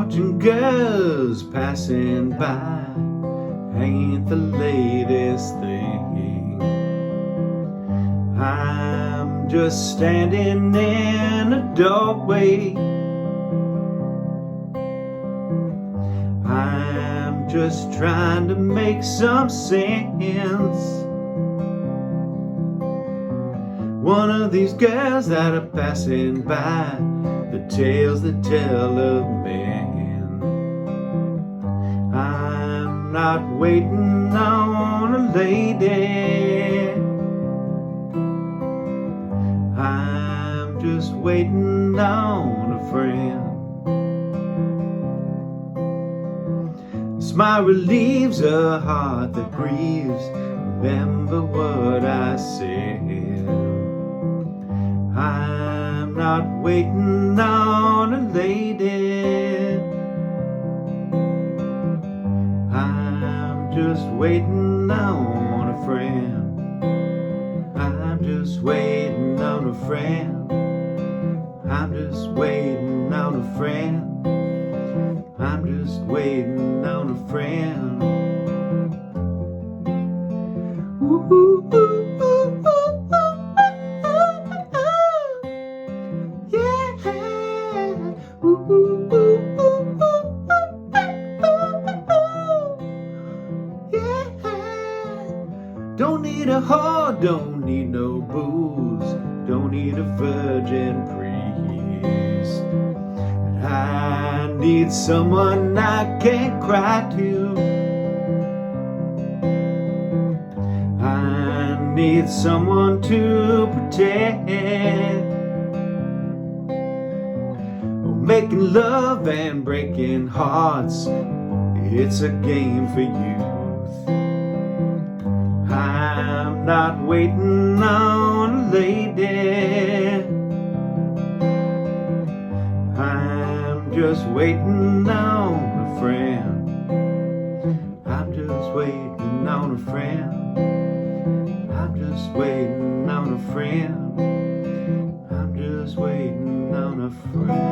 watching girls passing by ain't the latest thing. I'm just standing in a doorway. I'm just trying to make some sense. One of these girls that are passing by, the tales that tell of men. I'm not waiting on a lady, I'm just waiting on a friend. A smile relieves a heart that grieves. Remember what I said. I'm not waiting on a lady, I'm just waiting on a friend. I'm just waiting on a friend. I'm just waiting on a friend. I'm just waiting on a friend. Ooh, ooh, ooh, ooh, ooh, yeah. Ooh, ooh, ooh, ooh, yeah. Don't need a whore, don't need no booze, don't need a virgin priest. But I need someone I can cry to. I need someone to protect. Oh, making love and breaking hearts, it's a game for youth. I'm not waiting on a lady, I'm just waiting on a friend. I'm just waiting on a friend. I'm just waiting on a friend. I'm just waiting on a friend.